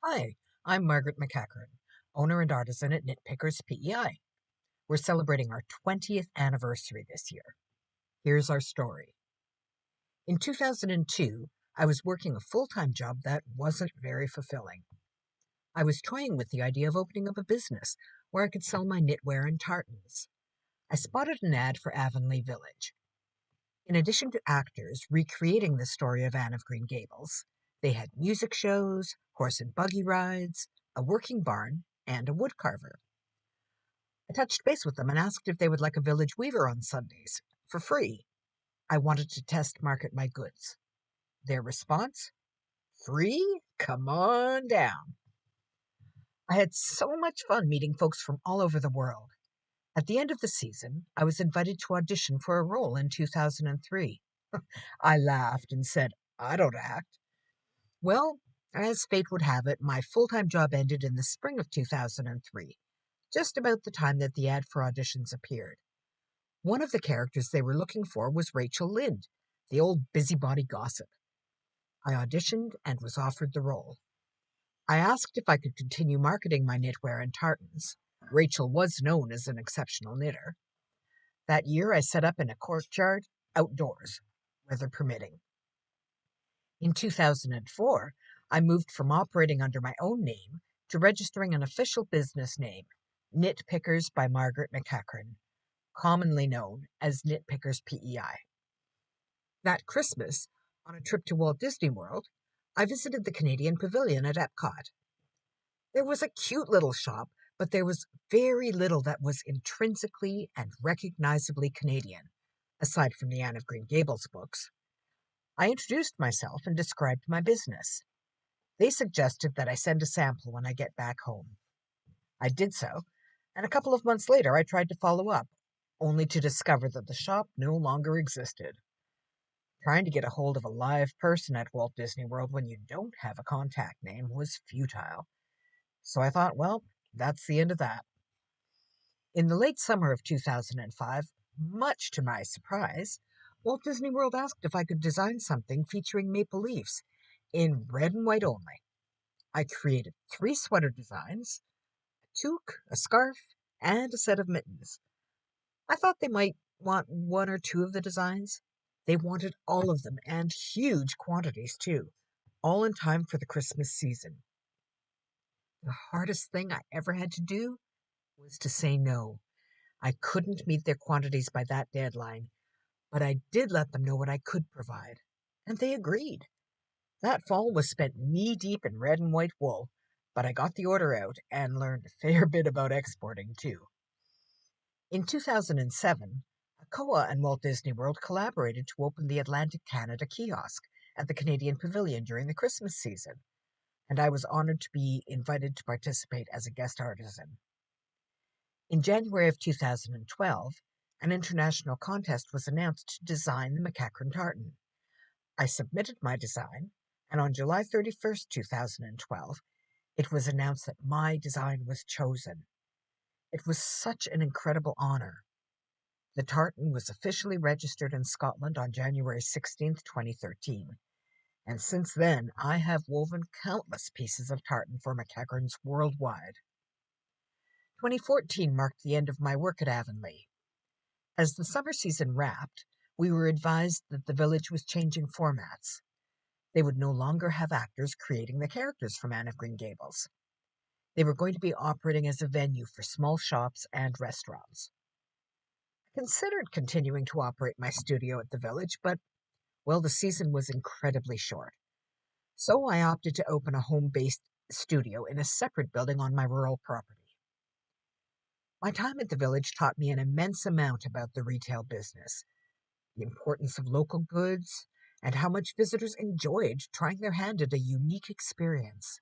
Hi, I'm Margaret McEachern, owner and artisan at Knit Pickers PEI. We're celebrating our 20th anniversary this year. Here's our story. In 2002, I was working a full-time job that wasn't very fulfilling. I was toying with the idea of opening up a business where I could sell my knitwear and tartans. I spotted an ad for Avonlea Village. In addition to actors recreating the story of Anne of Green Gables, they had music shows, horse and buggy rides, a working barn, and a woodcarver. I touched base with them and asked if they would like a village weaver on Sundays, for free. I wanted to test market my goods. Their response? Free? Come on down. I had so much fun meeting folks from all over the world. At the end of the season, I was invited to audition for a role in 2003. I laughed and said, I don't act. Well, as fate would have it, my full-time job ended in the spring of 2003, just about the time that the ad for auditions appeared. One of the characters they were looking for was Rachel Lynde, the old busybody gossip. I auditioned and was offered the role. I asked if I could continue marketing my knitwear and tartans. Rachel was known as an exceptional knitter. That year I set up in a courtyard, outdoors, weather permitting. In 2004, I moved from operating under my own name to registering an official business name, Knit Pickers by Margaret McEachern, commonly known as Knit Pickers PEI. That Christmas, on a trip to Walt Disney World, I visited the Canadian Pavilion at Epcot. There was a cute little shop, but there was very little that was intrinsically and recognizably Canadian, aside from the Anne of Green Gables books. I introduced myself and described my business. They suggested that I send a sample when I get back home. I did so, and a couple of months later I tried to follow up, only to discover that the shop no longer existed. Trying to get a hold of a live person at Walt Disney World when you don't have a contact name was futile. So I thought, well, that's the end of that. In the late summer of 2005, much to my surprise, Walt Disney World asked if I could design something featuring maple leaves, in red and white only. I created 3 sweater designs, a toque, a scarf, and a set of mittens. I thought they might want 1 or 2 of the designs. They wanted all of them, and huge quantities too, all in time for the Christmas season. The hardest thing I ever had to do was to say no. I couldn't meet their quantities by that deadline, but I did let them know what I could provide, and they agreed. That fall was spent knee-deep in red and white wool, but I got the order out and learned a fair bit about exporting too. In 2007, ACOA and Walt Disney World collaborated to open the Atlantic Canada kiosk at the Canadian Pavilion during the Christmas season, and I was honored to be invited to participate as a guest artisan. In January of 2012, an international contest was announced to design the McEachern tartan. I submitted my design, and on July 31st, 2012, it was announced that my design was chosen. It was such an incredible honor. The tartan was officially registered in Scotland on January 16th, 2013, and since then I have woven countless pieces of tartan for McEachern's worldwide. 2014 marked the end of my work at Avonlea. As the summer season wrapped, we were advised that the village was changing formats. They would no longer have actors creating the characters from Anne of Green Gables. They were going to be operating as a venue for small shops and restaurants. I considered continuing to operate my studio at the village, but, well, the season was incredibly short. So I opted to open a home-based studio in a separate building on my rural property. My time at the village taught me an immense amount about the retail business, the importance of local goods, and how much visitors enjoyed trying their hand at a unique experience.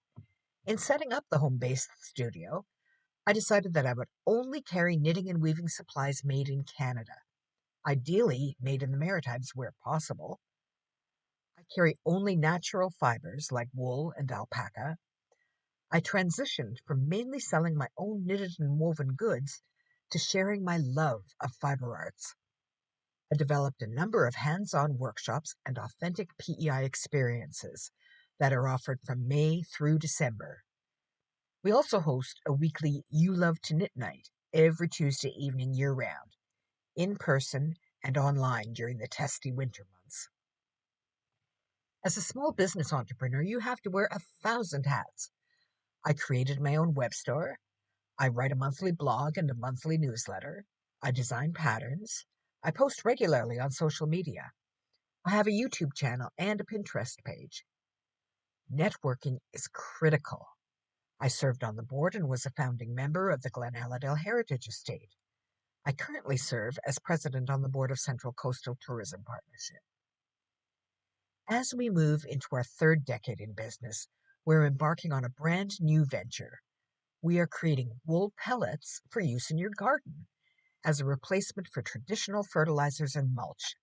In setting up the home-based studio, I decided that I would only carry knitting and weaving supplies made in Canada, ideally made in the Maritimes where possible. I carry only natural fibers like wool and alpaca. I transitioned from mainly selling my own knitted and woven goods to sharing my love of fiber arts. I developed a number of hands-on workshops and authentic PEI experiences that are offered from May through December. We also host a weekly You Love to Knit night every Tuesday evening year round, in person and online during the testy winter months. As a small business entrepreneur, you have to wear 1,000 hats. I created my own web store. I write a monthly blog and a monthly newsletter. I design patterns. I post regularly on social media. I have a YouTube channel and a Pinterest page. Networking is critical. I served on the board and was a founding member of the Glen Aladale Heritage Estate. I currently serve as president on the board of Central Coastal Tourism Partnership. As we move into our third decade in business, we're embarking on a brand new venture. We are creating wool pellets for use in your garden as a replacement for traditional fertilizers and mulch.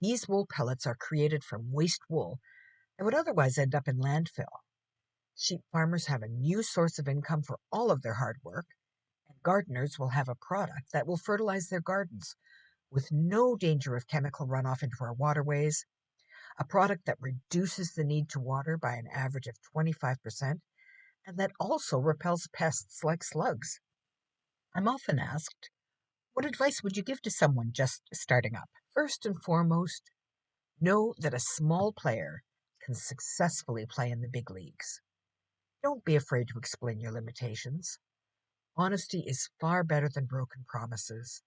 These wool pellets are created from waste wool that would otherwise end up in landfill. Sheep farmers have a new source of income for all of their hard work, and gardeners will have a product that will fertilize their gardens with no danger of chemical runoff into our waterways, a product that reduces the need to water by an average of 25%, and that also repels pests like slugs. I'm often asked, what advice would you give to someone just starting up? First and foremost, know that a small player can successfully play in the big leagues. Don't be afraid to explain your limitations. Honesty is far better than broken promises.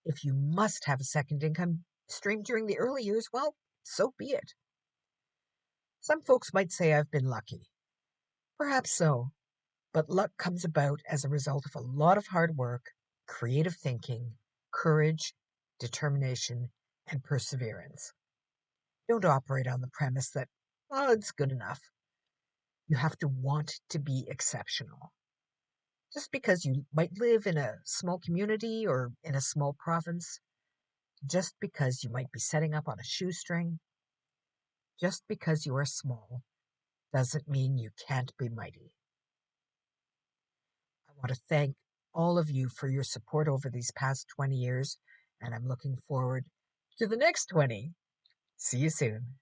If you must have a second income stream during the early years, well, so be it. Some folks might say I've been lucky. Perhaps so, but luck comes about as a result of a lot of hard work, creative thinking, courage, determination, and perseverance. Don't operate on the premise that, oh, it's good enough. You have to want to be exceptional. Just because you might live in a small community or in a small province, just because you might be setting up on a shoestring, just because you are small, doesn't mean you can't be mighty. I want to thank all of you for your support over these past 20 years, and I'm looking forward to the next 20. See you soon.